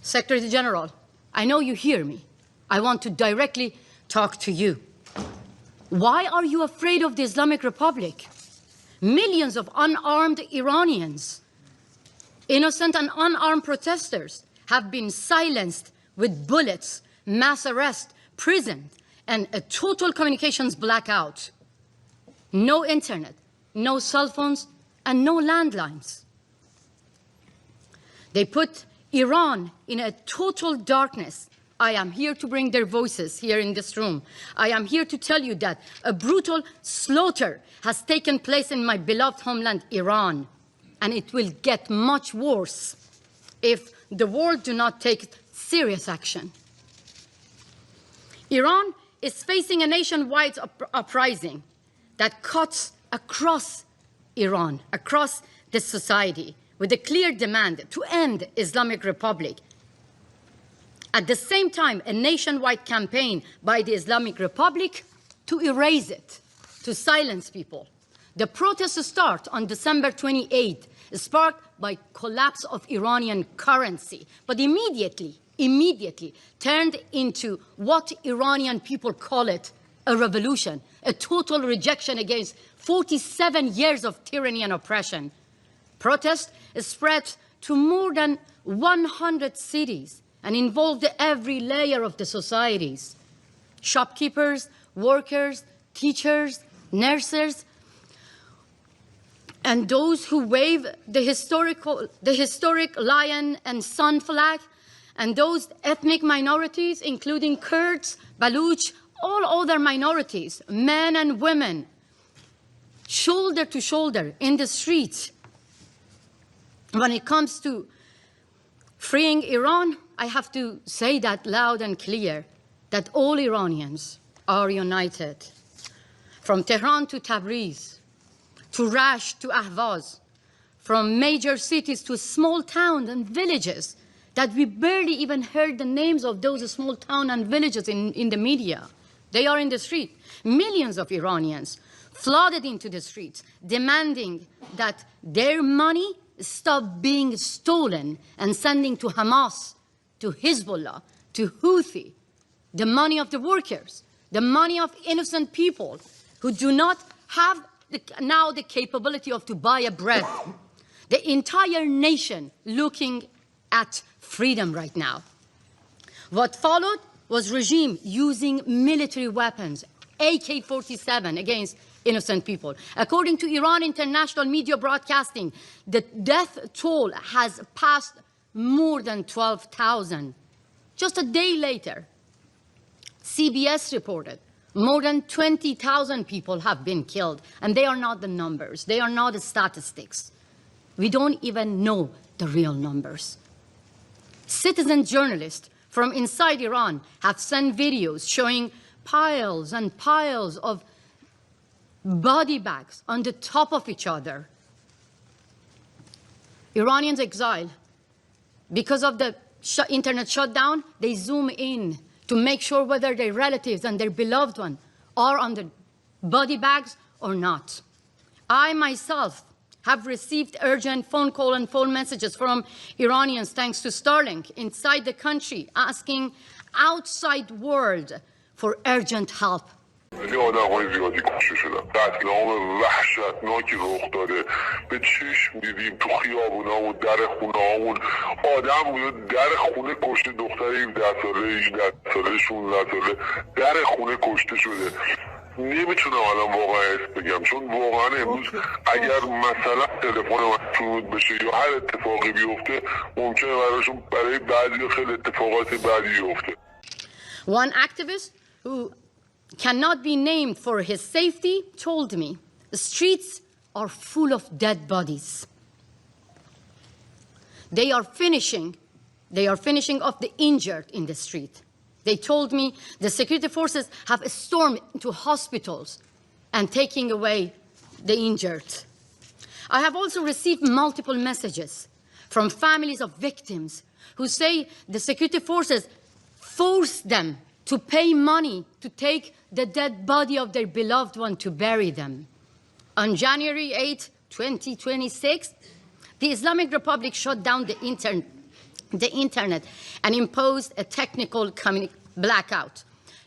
Secretary General, I know you hear me. I want to directly talk to you. Why are you afraid of the Islamic Republic? Millions of unarmed Iranians, innocent and unarmed protesters, have been silenced with bullets, mass arrest, prison, and a total communications blackout. No internet, no cell phones, and no landlines. They put Iran in a total darkness. I am here to bring their voices here in this room. I am here to tell you that a brutal slaughter has taken place in my beloved homeland, Iran, and it will get much worse if the world do not take serious action. Iran is facing a nationwide uprising that cuts across Iran, across the society, with a clear demand to end Islamic Republic. At the same time, a nationwide campaign by the Islamic Republic to erase it, to silence people. The protests start on December 28th, sparked by collapse of Iranian currency, but immediately turned into what Iranian people call it, a revolution, a total rejection against 47 years of tyranny and oppression. Protest spread to more than 100 cities and involved every layer of the societies: shopkeepers, workers, teachers, nurses, and those who wave the historic lion and sun flag, and those ethnic minorities, including Kurds, Baluch, all other minorities, men and women, shoulder to shoulder in the streets. When it comes to freeing Iran, I have to say that loud and clear, that all Iranians are united. From Tehran to Tabriz, to Rasht to Ahvaz, from major cities to small towns and villages, that we barely even heard the names of those small towns and villages in the media. They are in the street. Millions of Iranians flooded into the streets, demanding that their money stop being stolen and sending to Hamas, to Hezbollah, to Houthi, the money of the workers, the money of innocent people who do not have now the capability of to buy a bread. The entire nation looking at freedom right now. What followed was regime using military weapons, AK-47 against innocent people. According to Iran International Media Broadcasting, the death toll has passed more than 12,000. Just a day later, CBS reported more than 20,000 people have been killed, and they are not the numbers. They are not the statistics. We don't even know the real numbers. Citizen journalists from inside Iran have sent videos showing piles and piles of body bags on the top of each other. Iranians exiled. Because of the internet shutdown, they zoom in to make sure whether their relatives and their beloved one are on the body bags or not. I myself have received urgent phone call and phone messages from Iranians, thanks to Starlink, inside the country, asking outside world for urgent help. خیلی آدم‌های زیادی کشته شدن. قتل عام وحشتناکی رخ داده. به چشم دیدیم تو خیابونا و در خونه‌هامون آدم بود در خونه کشته، دختر 17 ساله، 18 ساله، 16 ساله در خونه کشته شده. نمیتونم الان واقعا اسم بگم، چون واقعا امروز اگر مثلا تلفن من فرود بشه یا هر اتفاقی بیفته ممکنه براشون برای بعضی خیلی اتفاقات بعدی بیفته. One activist who cannot be named for his safety told me the streets are full of dead bodies. They are finishing off the injured in the street. They told me the security forces have stormed into hospitals and taking away the injured. I have also received multiple messages from families of victims who say the security forces forced them to pay money to take the dead body of their beloved one to bury them. On January 8, 2026, the Islamic Republic shut down the internet the internet and imposed a technical blackout.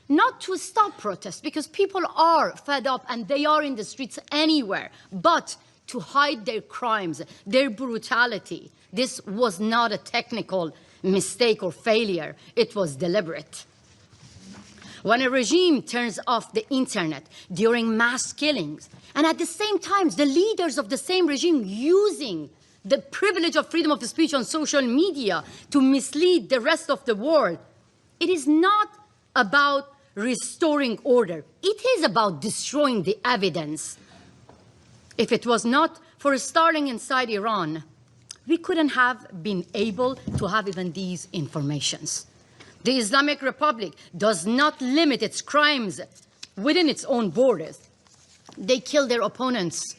Not to stop protests, because people are fed up and they are in the streets anywhere, but to hide their crimes, their brutality. This was not a technical mistake or failure, it was deliberate. When a regime turns off the internet during mass killings, and at the same time, the leaders of the same regime using the privilege of freedom of speech on social media to mislead the rest of the world, it is not about restoring order. It is about destroying the evidence. If it was not for Starling inside Iran, we couldn't have been able to have even these informations. The Islamic Republic does not limit its crimes within its own borders. They kill their opponents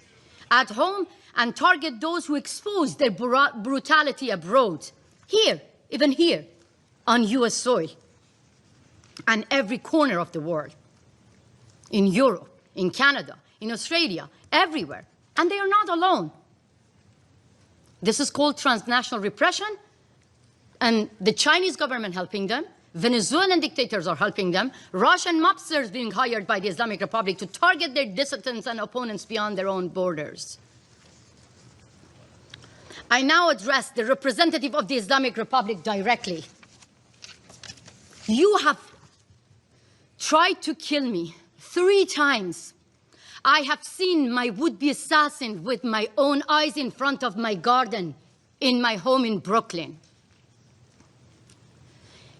at home and target those who expose their brutality abroad. Here, even here, on US soil, and every corner of the world, in Europe, in Canada, in Australia, everywhere. And they are not alone. This is called transnational repression, and the Chinese government helping them, Venezuelan dictators are helping them, Russian mobsters being hired by the Islamic Republic to target their dissidents and opponents beyond their own borders. I now address the representative of the Islamic Republic directly. You have tried to kill me 3 times. I have seen my would-be assassin with my own eyes in front of my garden in my home in Brooklyn.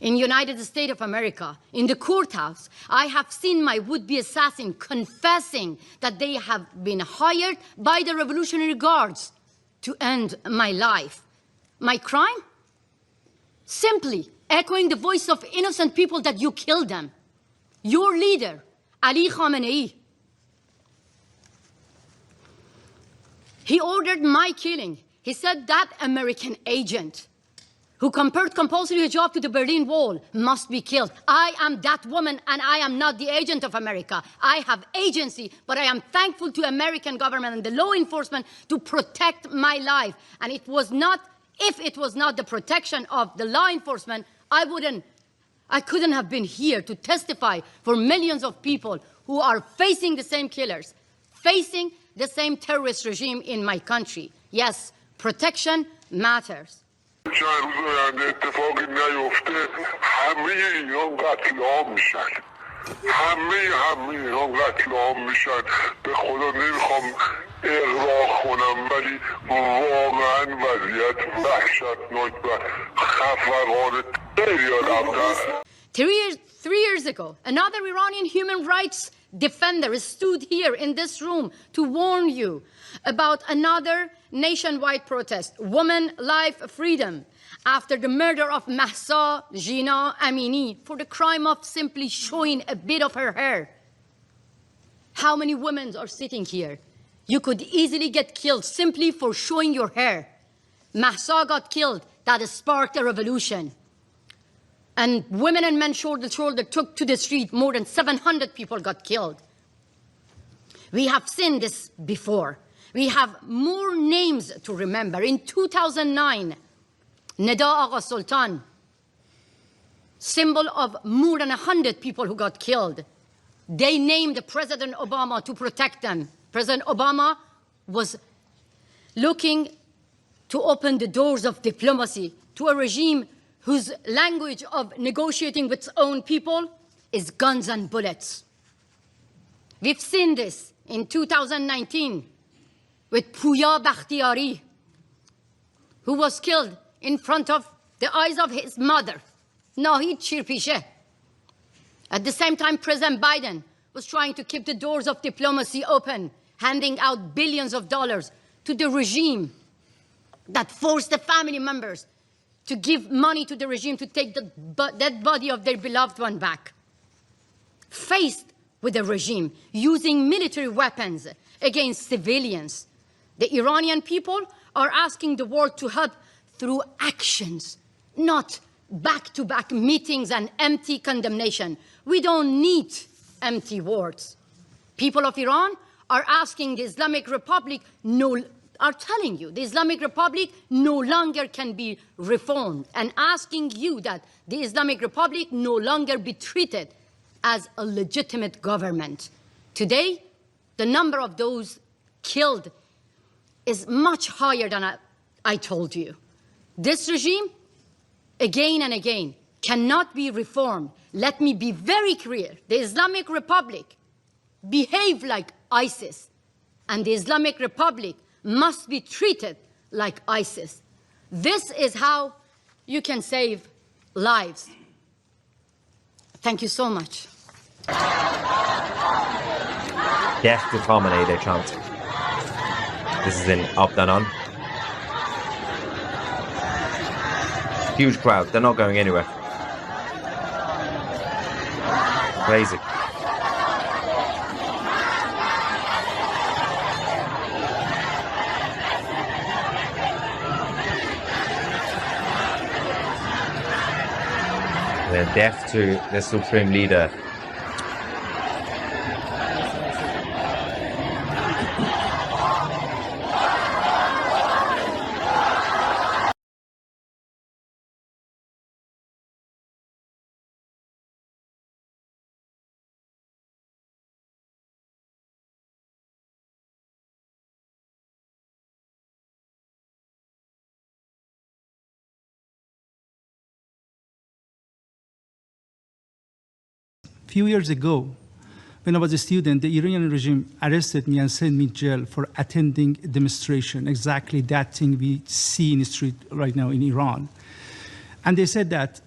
In the United States of America, in the courthouse, I have seen my would-be assassin confessing that they have been hired by the Revolutionary Guards to end my life. My crime? Simply echoing the voice of innocent people that you killed them. Your leader, Ali Khamenei, he ordered my killing. He said that American agent who compared compulsory hijab to the Berlin Wall must be killed. I am that woman, and I am not the agent of America. I have agency, but I am thankful to American government and the law enforcement to protect my life. And it was not, if it was not the protection of the law enforcement, I couldn't have been here to testify for millions of people who are facing the same killers, facing the same terrorist regime in my country. Yes, protection matters. چند روز آینده اتفاقی نیفته همه ایران قتل عام میشن. همه ایران قتل عام میشن. به خدا نمیخوام اغراق کنم، ولی واقعا وضعیت وحشتناک و خفقانه خیلی. 3 years ago, another Iranian human rights defender stood here in this room to warn you about another nationwide protest, Women, Life, Freedom, after the murder of Mahsa Jina Amini for the crime of simply showing a bit of her hair. How many women are sitting here? You could easily get killed simply for showing your hair. Mahsa got killed. That sparked a revolution. And women and men shoulder to shoulder took to the street. More than 700 people got killed. We have seen this before. We have more names to remember. In 2009, Neda Agha Sultan, symbol of more than 100 people who got killed. They named President Obama to protect them. President Obama was looking to open the doors of diplomacy to a regime whose language of negotiating with its own people is guns and bullets. We've seen this in 2019 with Pouya Bakhtiari, who was killed in front of the eyes of his mother, Nahid Shirpishe. At the same time, President Biden was trying to keep the doors of diplomacy open, handing out billions of dollars to the regime that forced the family members to give money to the regime to take the dead body of their beloved one back. Faced with a regime using military weapons against civilians, the Iranian people are asking the world to help through actions, not back-to-back meetings and empty condemnation. We don't need empty words. People of Iran are asking the Islamic Republic no are telling you the Islamic Republic no longer can be reformed and asking you that the Islamic Republic no longer be treated as a legitimate government. Today, the number of those killed is much higher than I told you. This regime, again and again, cannot be reformed. Let me be very clear. The Islamic Republic behave like ISIS, and the Islamic Republic must be treated like ISIS. This is how you can save lives. Thank you so much. Death to Khamenei, they chant. This is in Abdanan. Huge crowd, they're not going anywhere. Crazy. They're deaf to the supreme leader. Few years ago, when I was a student, the Iranian regime arrested me and sent me to jail for attending a demonstration, exactly that thing we see in the street right now in Iran. And they said that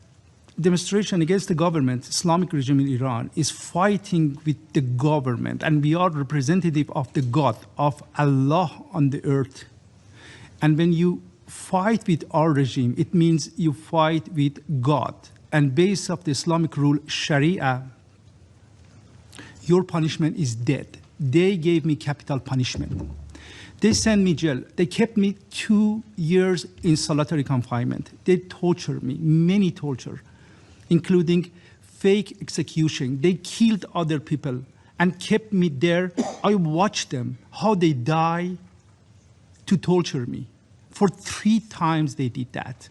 demonstration against the government, Islamic regime in Iran, is fighting with the government, and we are representative of the God, of Allah on the earth. And when you fight with our regime, it means you fight with God. And based of the Islamic rule, Sharia, your punishment is death. They gave me capital punishment. They sent me jail. They kept me 2 years in solitary confinement. They tortured me, many torture, including fake execution. They killed other people and kept me there. I watched them, how they die to torture me. For 3 times they did that.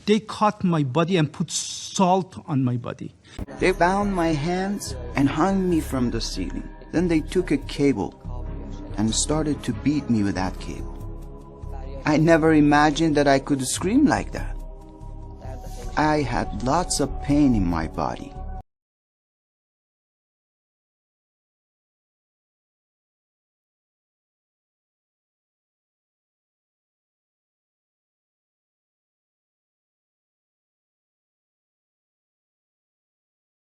They cut my body and put salt on my body. They bound my hands and hung me from the ceiling. Then they took a cable and started to beat me with that cable. I never imagined that I could scream like that. I had lots of pain in my body.